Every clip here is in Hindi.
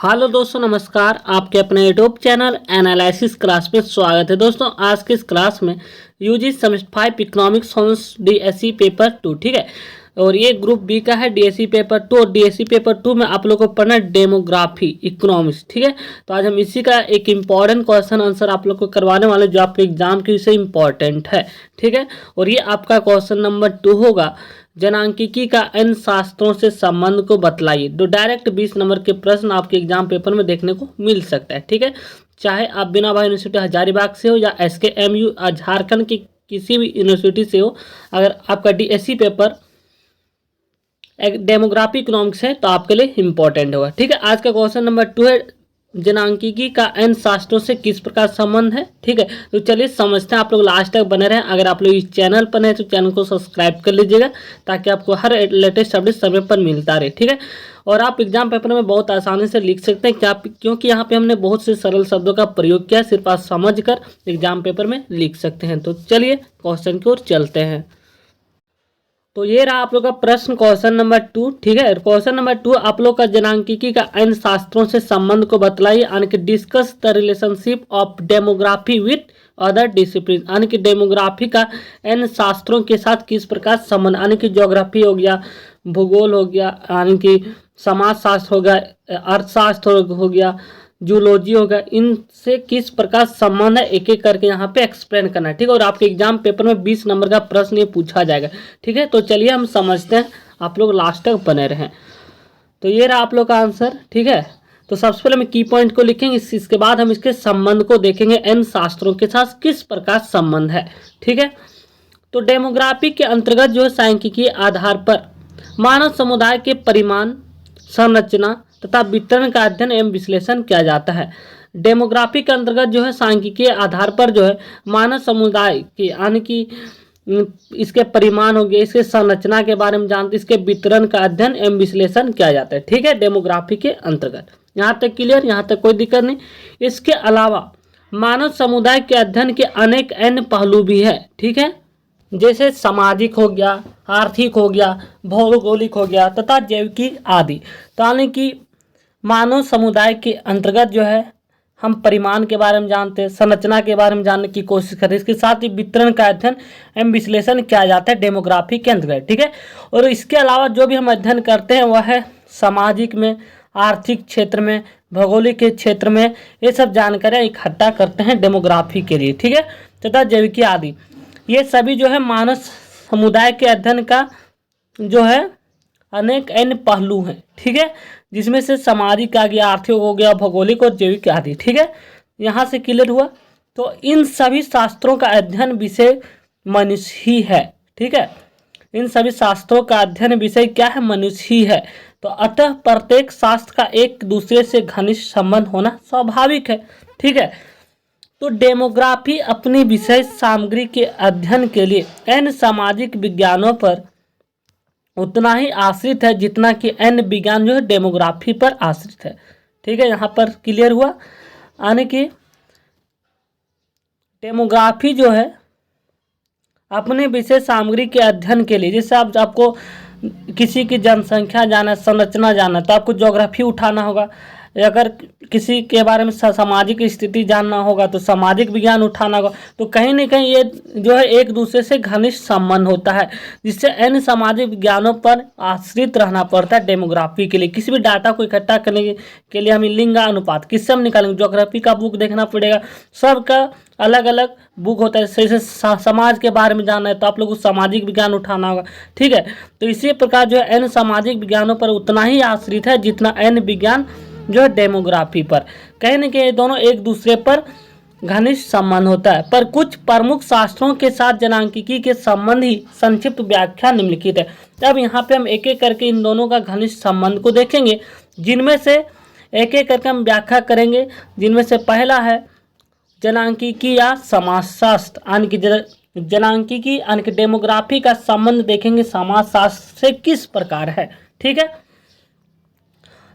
हेलो दोस्तों, नमस्कार। आपके अपने यूट्यूब चैनल एनालिसिस क्लास में स्वागत है। दोस्तों, आज की इस क्लास में UG semester 5 economics honours DSC paper 2, ठीक है। और ये ग्रुप बी का है डीएससी पेपर 2। और डीएससी पेपर 2 में आप लोगों को पढ़ना है डेमोग्राफी इकोनॉमिक्स, ठीक है। तो आज हम इसी का एक इम्पॉर्टेंट क्वेश्चन आंसर आप लोग को करवाने वाले, जो आपके एग्जाम के विषय इंपॉर्टेंट है, ठीक है। और ये आपका क्वेश्चन नंबर 2 होगा, जनांकिकी का इन शास्त्रों से संबंध को बतलाइए। तो डायरेक्ट 20 नंबर के प्रश्न आपके एग्जाम पेपर में देखने को मिल सकता है, ठीक है। चाहे आप बिना भाई यूनिवर्सिटी हजारीबाग से हो या SKMU झारखंड की किसी भी यूनिवर्सिटी से हो, अगर आपका डीएससी पेपर एक डेमोग्राफी इकोनॉमिक्स है तो आपके लिए इंपॉर्टेंट होगा, ठीक है। आज का क्वेश्चन नंबर 2 है, जनांकिकी का इन शास्त्रों से किस प्रकार संबंध है, ठीक है। तो चलिए समझते हैं। आप लोग लास्ट तक बने रहें। अगर आप लोग इस चैनल पर हैं तो चैनल को सब्सक्राइब कर लीजिएगा, ताकि आपको हर लेटेस्ट अपडेट समय पर मिलता रहे, ठीक है। और आप एग्जाम पेपर में बहुत आसानी से लिख सकते हैं, क्योंकि यहाँ पे हमने बहुत से सरल शब्दों का प्रयोग किया। सिर्फ आप समझ कर एग्जाम पेपर में लिख सकते हैं। तो चलिए क्वेश्चन की ओर चलते हैं। तो ये रहा आप लोग का प्रश्न क्वेश्चन नंबर 2, ठीक है। क्वेश्चन नंबर 2 आप लोग का, जनांकिकी का इन शास्त्रों से संबंध को बतलाइए, यानी कि discuss the relationship of demography with other discipline, यानी कि डेमोग्राफी का इन शास्त्रों के साथ किस प्रकार संबंध, यानी कि ज्योग्राफी हो गया, भूगोल हो गया, यानी कि समाज शास्त्र हो गया, अर्थशास्त्र हो गया, जूलॉजी होगा, इनसे किस प्रकार संबंध है, एक एक करके यहाँ पे एक्सप्लेन करना है, ठीक है। और आपके एग्जाम पेपर में 20 नंबर का प्रश्न ये पूछा जाएगा, ठीक है। तो चलिए हम समझते हैं, आप लोग लास्ट तक बने रहें। तो ये रहा आप लोग का आंसर, ठीक है। तो सबसे पहले हम की पॉइंट को लिखेंगे, इसके बाद हम इसके संबंध को देखेंगे, इन शास्त्रों के साथ किस प्रकार संबंध है, ठीक है। तो डेमोग्राफी के अंतर्गत जो है सांख्यिकीय आधार पर मानव समुदाय के परिमाण, संरचना तथा वितरण का अध्ययन एवं विश्लेषण किया जाता है। डेमोग्राफी के अंतर्गत जो है सांख्यिकीय आधार पर जो है मानव समुदाय की, यानी कि इसके परिमाण हो गए, इसके संरचना के बारे में जानते, इसके वितरण का अध्ययन एवं विश्लेषण किया जाता है, ठीक है, डेमोग्राफी के अंतर्गत। यहाँ तक क्लियर, यहाँ तक कोई दिक्कत नहीं। इसके अलावा मानव समुदाय के अध्ययन के अनेक अन्य पहलू भी है, ठीक है, जैसे सामाजिक हो गया, आर्थिक हो गया, भौगोलिक हो गया तथा जैविकी आदि। तो यानी कि मानव समुदाय के अंतर्गत जो है हम परिमाण के बारे में जानते हैं, संरचना के बारे में जानने की कोशिश करते हैं, इसके साथ ही वितरण का अध्ययन एवं विश्लेषण किया जाता है डेमोग्राफी के अंतर्गत, ठीक है। और इसके अलावा जो भी हम अध्ययन करते हैं वह है सामाजिक में, आर्थिक क्षेत्र में, भौगोलिक के क्षेत्र में, ये सब जानकारियाँ इकट्ठा करते हैं डेमोग्राफी के लिए, ठीक है, तथा जैविकी आदि। ये सभी जो है मानव समुदाय के अध्ययन का जो है अनेक अन्य पहलू हैं, ठीक है, जिसमें से सामाजिक आ गया, आर्थिक हो गया, भौगोलिक और जैविक आदि, ठीक है। यहाँ से क्लियर हुआ। तो इन सभी शास्त्रों का अध्ययन विषय मनुष्य ही है, ठीक है। इन सभी शास्त्रों का अध्ययन विषय क्या है, मनुष्य ही है। तो अतः प्रत्येक शास्त्र का एक दूसरे से घनिष्ठ संबंध होना स्वाभाविक है, ठीक है। तो डेमोग्राफी अपनी विषय सामग्री के अध्ययन के लिए अन्य सामाजिक विज्ञानों पर उतना ही आश्रित है जितना कि अन्य विज्ञान जो है डेमोग्राफी पर आश्रित है, ठीक है। यहाँ पर क्लियर हुआ, यानी कि डेमोग्राफी जो है अपने विषय सामग्री के अध्ययन के लिए, जैसे आपको किसी की जनसंख्या जाना, संरचना जाना, तो आपको ज्योग्राफी उठाना होगा। अगर किसी के बारे में सामाजिक स्थिति जानना होगा तो सामाजिक विज्ञान उठाना होगा। तो कहीं ना कहीं ये जो है एक दूसरे से घनिष्ठ संबंध होता है, जिससे अन्य सामाजिक विज्ञानों पर आश्रित रहना पड़ता है डेमोग्राफी के लिए। किसी भी डाटा को इकट्ठा करने के लिए हमें लिंगानुपात किससे हम निकालेंगे, ज्योग्राफी का बुक देखना पड़ेगा। सबका अलग अलग बुक होता है। जैसे समाज के बारे में जानना है तो आप लोग को सामाजिक विज्ञान उठाना होगा, ठीक है। तो इसी प्रकार जो है अन्य सामाजिक विज्ञानों पर उतना ही आश्रित है जितना अन्य विज्ञान जो है डेमोग्राफी पर। कहीं ना कहीं दोनों एक दूसरे पर घनिष्ठ संबंध होता है। पर कुछ प्रमुख शास्त्रों के साथ जनांकिकी के संबंध ही संक्षिप्त व्याख्या निम्नलिखित है। अब यहाँ पे हम एक एक करके इन दोनों का घनिष्ठ संबंध को देखेंगे, जिनमें से एक एक करके हम व्याख्या करेंगे। जिनमें से पहला है जनांकिकी या समाजशास्त्र, यानी कि जनांकिकी यानी कि डेमोग्राफी का संबंध देखेंगे समाजशास्त्र से किस प्रकार है, ठीक है।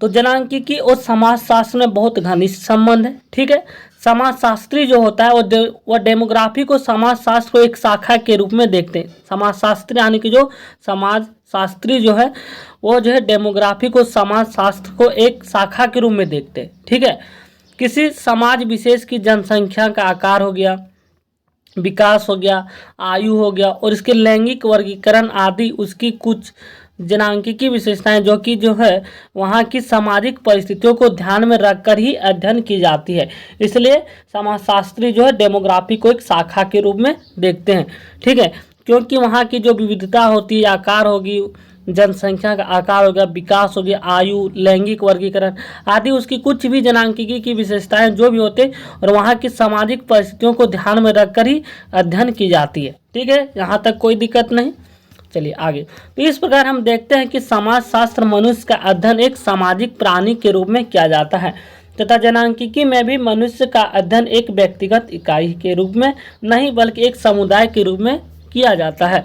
तो जनांकिकी और समाजशास्त्र में बहुत घनिष्ठ संबंध है, ठीक है। समाजशास्त्री जो होता है वो डेमोग्राफी को समाजशास्त्र को एक शाखा के रूप में देखते हैं। समाजशास्त्री यानी कि जो समाजशास्त्री जो है वो जो है डेमोग्राफी को समाजशास्त्र को एक शाखा के रूप में देखते हैं। ठीक है, किसी समाज विशेष की जनसंख्या का आकार हो गया, विकास हो गया, आयु हो गया और इसके लैंगिक वर्गीकरण आदि उसकी कुछ जनांकिकी विशेषताएं जो है वहाँ की सामाजिक परिस्थितियों को ध्यान में रखकर ही अध्ययन की जाती है। इसलिए समाजशास्त्री जो है डेमोग्राफी को एक शाखा के रूप में देखते हैं। ठीक है, क्योंकि वहाँ की जो विविधता होती है, आकार होगी, जनसंख्या का आकार हो गया, विकास हो गया, आयु, लैंगिक वर्गीकरण आदि उसकी कुछ भी जनांकिकी की विशेषताएं जो भी होते और वहाँ की सामाजिक परिस्थितियों को ध्यान में रखकर ही अध्ययन की जाती है। ठीक है, यहाँ तक कोई दिक्कत नहीं। चलिए आगे। तो इस प्रकार हम देखते हैं कि समाजशास्त्र मनुष्य का अध्ययन एक सामाजिक प्राणी के रूप में किया जाता है तथा जनांकिकी में भी मनुष्य का अध्ययन एक व्यक्तिगत इकाई के रूप में नहीं बल्कि एक समुदाय के रूप में किया जाता है।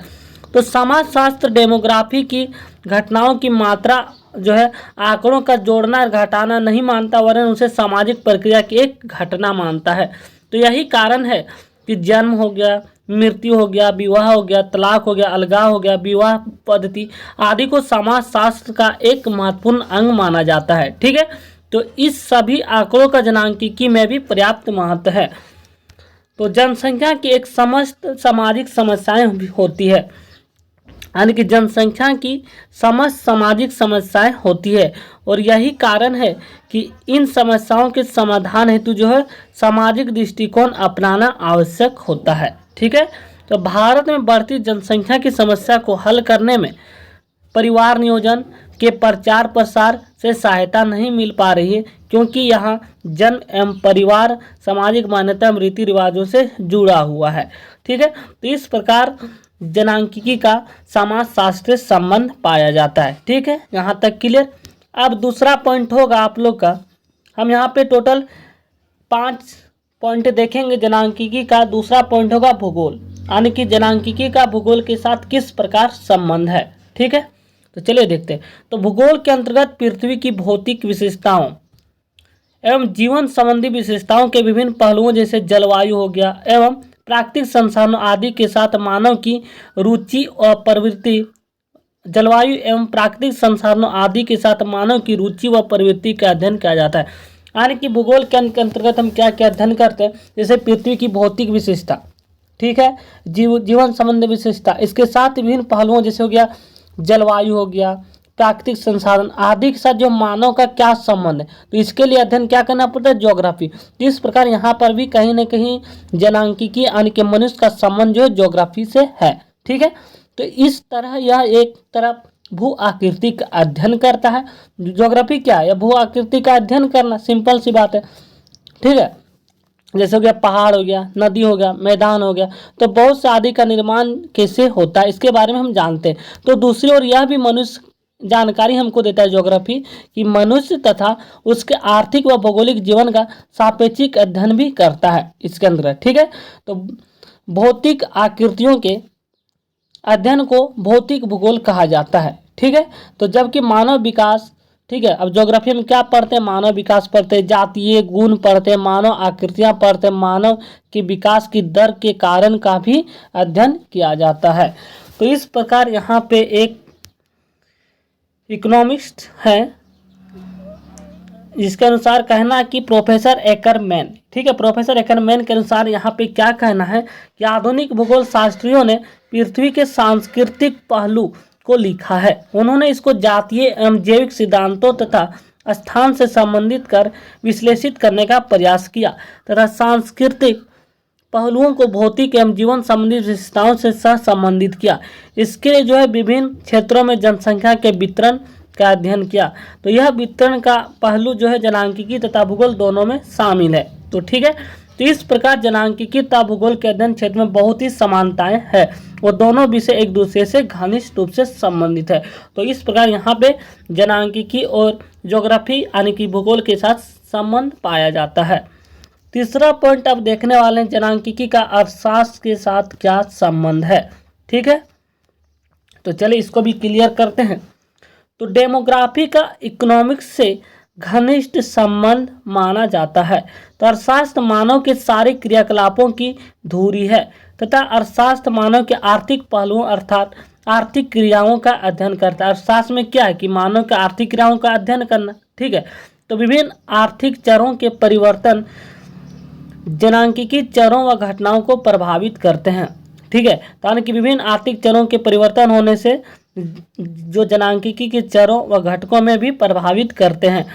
तो समाजशास्त्र डेमोग्राफी की घटनाओं की मात्रा जो है आंकड़ों का जोड़ना घटाना नहीं मानता, वरन उसे सामाजिक प्रक्रिया की एक घटना मानता है। तो यही कारण है कि जन्म हो गया, मृत्यु हो गया, विवाह हो गया, तलाक हो गया, अलगाव हो गया, विवाह पद्धति आदि को समाजशास्त्र का एक महत्वपूर्ण अंग माना जाता है। ठीक है, तो इस सभी आंकड़ों का जनांकिकी में भी पर्याप्त महत्व है। तो जनसंख्या की एक समस्त सामाजिक समस्याएं होती है, यानी कि जनसंख्या की समस्त सामाजिक समस्याएं होती है और यही कारण है कि इन समस्याओं के समाधान हेतु जो है सामाजिक दृष्टिकोण अपनाना आवश्यक होता है। ठीक है, तो भारत में बढ़ती जनसंख्या की समस्या को हल करने में परिवार नियोजन के प्रचार प्रसार से सहायता नहीं मिल पा रही है, क्योंकि यहाँ जन्म एवं परिवार सामाजिक मान्यता एवं रीति रिवाजों से जुड़ा हुआ है। ठीक है, तो इस प्रकार जनांकिकी का समाजशास्त्र संबंध पाया जाता है। ठीक है, यहाँ तक क्लियर। अब दूसरा पॉइंट होगा आप लोग का, हम यहाँ पे टोटल 5 पॉइंट देखेंगे जनांकिकी का। दूसरा पॉइंट होगा भूगोल, यानी कि जनांकिकी का भूगोल के साथ किस प्रकार संबंध है। ठीक है, तो चलिए देखते हैं। तो भूगोल के अंतर्गत पृथ्वी की भौतिक विशेषताओं एवं जीवन संबंधी विशेषताओं के विभिन्न पहलुओं जैसे जलवायु हो गया एवं प्राकृतिक संसाधनों आदि के साथ मानव की रुचि और प्रवृत्ति जलवायु एवं प्राकृतिक संसाधनों आदि के साथ मानव की रुचि व प्रवृत्ति का अध्ययन किया जाता है। यानी कि भूगोल के अंतर्गत हम क्या क्या अध्ययन करते हैं, जैसे पृथ्वी की भौतिक विशेषता, ठीक है, जीवन संबंधी विशेषता, इसके साथ विभिन्न पहलुओं जैसे हो गया जलवायु हो गया, प्राकृतिक संसाधन आदि के साथ जो मानव का क्या संबंध है, तो इसके लिए अध्ययन क्या करना पड़ता है, ज्योग्राफी। तो इस प्रकार यहाँ पर भी कहीं ना कहीं जनांकिकी यानी कि मनुष्य का संबंध जो है ज्योग्राफी से है। ठीक है, तो इस तरह यह एक तरफ भू आकृति का अध्ययन करता है। ज्योग्राफी क्या है, भू आकृति का अध्ययन करना, सिंपल सी बात है। ठीक है, जैसे हो गया पहाड़ हो गया, नदी हो गया, मैदान हो गया, तो बहुत से आदि का निर्माण कैसे होता है इसके बारे में हम जानते हैं। तो दूसरी ओर यह भी मनुष्य जानकारी हमको देता है ज्योग्राफी कि मनुष्य तथा उसके आर्थिक व भौगोलिक जीवन का सापेक्षिक अध्ययन भी करता है इसके अंदर। ठीक है, तो भौतिक आकृतियों के अध्ययन को भौतिक भूगोल कहा जाता है। ठीक है, तो जबकि मानव विकास, ठीक है, अब ज्योग्राफी में क्या पढ़ते हैं, मानव विकास पढ़ते हैं, जातीय गुण पढ़ते हैं, मानव आकृतियां पढ़ते हैं, मानव के विकास की दर के कारण का भी अध्ययन किया जाता है। तो इस प्रकार यहाँ पे एक इकोनॉमिस्ट है जिसके अनुसार कहना है कि प्रोफेसर एकरमैन, ठीक है, प्रोफेसर एकरमैन के अनुसार यहाँ पे क्या कहना है कि आधुनिक भूगोल शास्त्रियों ने पृथ्वी के सांस्कृतिक पहलू को लिखा है। उन्होंने इसको जातीय एवं जैविक सिद्धांतों तथा स्थान से संबंधित कर विश्लेषित करने का प्रयास किया तथा सांस्कृतिक पहलुओं को भौतिक एवं जीवन संबंधी विशेषताओं से सह संबंधित किया। इसके लिए जो है विभिन्न क्षेत्रों में जनसंख्या के वितरण का अध्ययन किया। तो यह वितरण का पहलू जो है जनांकिकी तथा भूगोल दोनों में शामिल है। तो ठीक है, तो इस प्रकार जनांकिकी तथा भूगोल के अध्ययन क्षेत्र में बहुत ही समानताएं हैं, वो दोनों विषय एक दूसरे से घनिष्ठ रूप से संबंधित है। तो इस प्रकार यहाँ पे जनांकिकी और ज्योग्राफी यानी कि भूगोल के साथ संबंध पाया जाता है। तीसरा पॉइंट अब देखने वाले हैं, जनांकिकी का अर्थशास्त्र के साथ क्या संबंध है। ठीक है, तो चलिए इसको भी क्लियर करते हैं। तो डेमोग्राफी का इकोनॉमिक्स से घनिष्ठ संबंध माना जाता है। तो अर्थशास्त्र मानव के सारे क्रियाकलापों की धुरी है तथा अर्थशास्त्र मानव के आर्थिक पहलुओं अर्थात आर्थिक क्रियाओं का अध्ययन करता है। अर्थशास्त्र में क्या है कि मानव के आर्थिक क्रियाओं का अध्ययन करना, ठीक है। तो विभिन्न आर्थिक चरों के परिवर्तन जनांकीय चरों व घटनाओं को प्रभावित करते हैं, ठीक है। तो यानी कि विभिन्न आर्थिक चरों के परिवर्तन होने से जो जनांकीय के चरों व घटकों में भी प्रभावित करते हैं।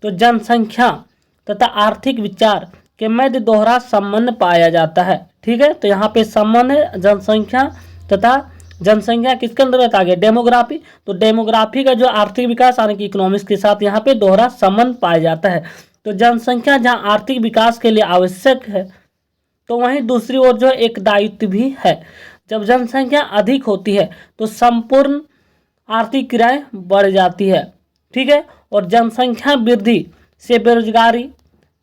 तो जनसंख्या तथा आर्थिक विचार के मध्य दोहरा संबंध पाया जाता है, ठीक है। तो यहाँ पे संबंध है जनसंख्या तथा जनसंख्या किसके अंतर्गत आ गया, डेमोग्राफी। तो डेमोग्राफी का जो आर्थिक विकास यानी कि इकोनॉमिक्स के साथ यहाँ पे दोहरा संबंध पाया जाता है। तो जनसंख्या जहाँ आर्थिक विकास के लिए आवश्यक है, तो वहीं दूसरी ओर जो एक दायित्व भी है। जब जनसंख्या अधिक होती है तो संपूर्ण आर्थिक क्रियाएं बढ़ जाती है, ठीक है। और जनसंख्या वृद्धि से बेरोजगारी,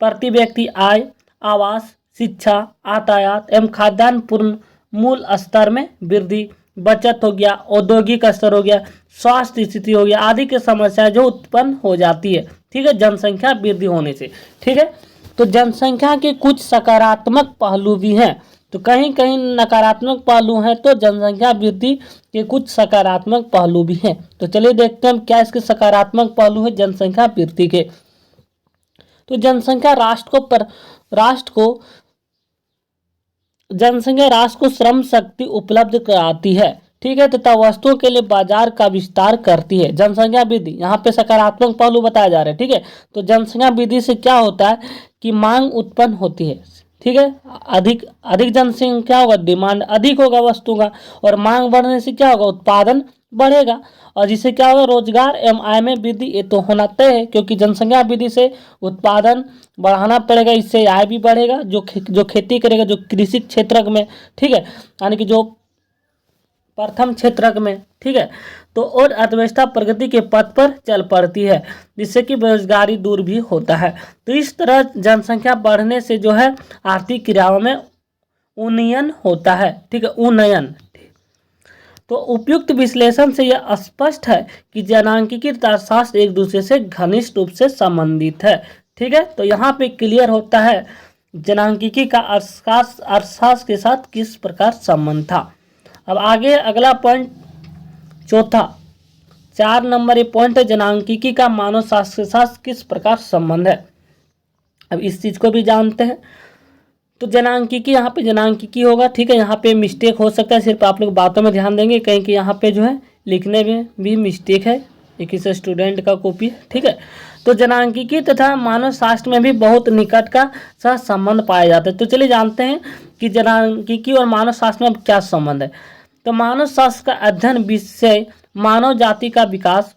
प्रति व्यक्ति आय, आवास, शिक्षा, यातायात एवं खाद्यान्न पूर्ण मूल स्तर में वृद्धि, बचत हो गया, औद्योगिक स्तर हो गया, स्वास्थ्य स्थिति हो गया आदि की समस्याएं जो उत्पन्न हो जाती है, ठीक है, जनसंख्या वृद्धि होने से, ठीक है। तो जनसंख्या के कुछ सकारात्मक पहलू भी हैं, तो कहीं कहीं नकारात्मक पहलू हैं, तो जनसंख्या वृद्धि के कुछ सकारात्मक पहलू भी हैं। तो चलिए देखते हैं क्या इसके सकारात्मक पहलू है जनसंख्या वृद्धि के। तो जनसंख्या राष्ट्र को श्रम शक्ति उपलब्ध कराती है, ठीक है, तथा वस्तुओं के लिए बाजार का विस्तार करती है। जनसंख्या वृद्धि यहाँ पे सकारात्मक पहलू बताया जा रहा है, ठीक है। तो जनसंख्या वृद्धि से क्या होता है कि मांग उत्पन्न होती है, ठीक है। अधिक जनसंख्या होगा, डिमांड अधिक होगा वस्तु का, और मांग बढ़ने से क्या होगा, उत्पादन बढ़ेगा, और जिससे क्या होगा, रोजगार एवं आय में वृद्धि। ये तो होना तय है, क्योंकि जनसंख्या वृद्धि से उत्पादन बढ़ाना पड़ेगा, इससे आय भी बढ़ेगा। जो खेती करेगा, जो कृषि क्षेत्र में, ठीक है, यानी कि जो प्रथम क्षेत्र में, ठीक है, तो और अर्थव्यवस्था प्रगति के पथ पर चल पड़ती है, जिससे कि बेरोजगारी दूर भी होता है। तो इस तरह जनसंख्या बढ़ने से जो है आर्थिक क्रियाओं में उन्नयन होता है, ठीक है, उन्नयन। तो उपयुक्त विश्लेषण से यह स्पष्ट है कि जनांकीय अर्थशास्त्र एक दूसरे से घनिष्ठ रूप से संबंधित है, ठीक है। तो यहाँ पे क्लियर होता है जनांकीय का अर्थशास्त्र के साथ किस प्रकार संबंध था। अब आगे अगला पॉइंट चौथा 4 नंबर ये पॉइंट है जनांकीय का मानव शास्त्र के साथ किस प्रकार संबंध है। अब इस चीज को भी जानते हैं। तो जनांकीय यहाँ पे जनांकीय होगा, ठीक है। यहाँ पे मिस्टेक हो सकता है, सिर्फ आप लोग बातों में ध्यान देंगे, कहीं कि यहाँ पे जो है लिखने में भी मिस्टेक है, एक इस स्टूडेंट का कॉपी है, ठीक है। तो जनांकीय तथा मानव शास्त्र में भी बहुत निकट का सह संबंध पाया जाता है। तो चलिए जानते हैं कि जनांकीय और मानव शास्त्र में क्या संबंध है। तो मानव शास्त्र का अध्ययन विषय मानव जाति का विकास,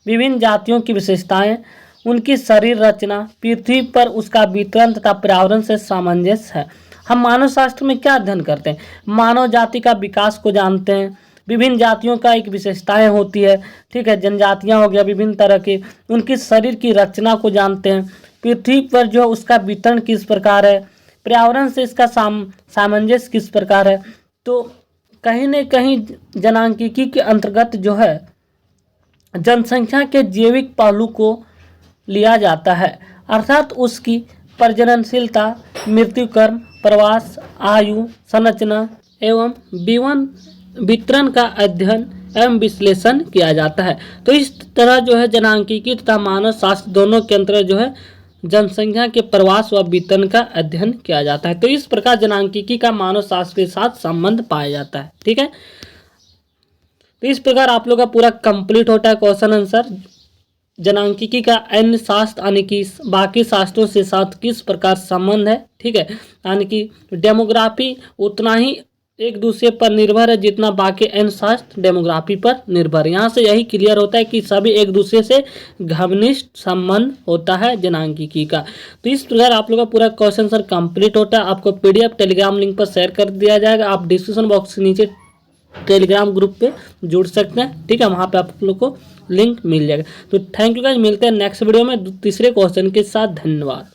विभिन्न जातियों की विशेषताएं, उनकी शरीर रचना, पृथ्वी पर उसका वितरण तथा पर्यावरण से सामंजस्य है। हम मानव शास्त्र में क्या अध्ययन करते हैं, मानव जाति का विकास को जानते हैं, विभिन्न जातियों का एक विशेषताएं होती है, ठीक है, जनजातियां हो गया विभिन्न तरह के, उनकी शरीर की रचना को जानते हैं, पृथ्वी पर जो उसका वितरण किस प्रकार है, पर्यावरण से इसका सामंजस्य किस प्रकार है। तो कहीं न कहीं जनांकीय के अंतर्गत जो है जनसंख्या के जैविक पहलू को लिया जाता है, अर्थात उसकी प्रजननशीलता, मृत्यु क्रम, प्रवास, आयु संरचना एवं वितरण का अध्ययन एवं विश्लेषण किया जाता है। तो इस तरह जो है जनांकीय तथा मानव शास्त्र दोनों के अंतर्गत जो है जनसंख्या के प्रवास व वितरण का अध्ययन किया जाता है। तो इस प्रकार जनांकीय का मानव शास्त्र के साथ संबंध पाया जाता है, ठीक है। तो इस प्रकार आप लोग का पूरा कंप्लीट होता है क्वेश्चन आंसर। जनांकीय का अन्य शास्त्र यानी कि बाकी शास्त्रों से साथ किस प्रकार संबंध है, ठीक है, यानी कि डेमोग्राफी उतना ही एक दूसरे पर निर्भर है जितना बाकी अन्य शास्त्र डेमोग्राफी पर निर्भर है। यहाँ से यही क्लियर होता है कि सभी एक दूसरे से घनिष्ठ संबंध होता है जनांकीय का। तो इस प्रकार आप लोग का पूरा क्वेश्चन सर कंप्लीट होता है। आपको पीडीएफ टेलीग्राम लिंक पर शेयर कर दिया जाएगा, आप डिस्क्रिप्शन बॉक्स के नीचे टेलीग्राम ग्रुप पे जुड़ सकते हैं, ठीक है, वहाँ पे आप लोग को लिंक मिल जाएगा। तो थैंक यू गाइस, मिलते हैं नेक्स्ट वीडियो में तीसरे क्वेश्चन के साथ। धन्यवाद।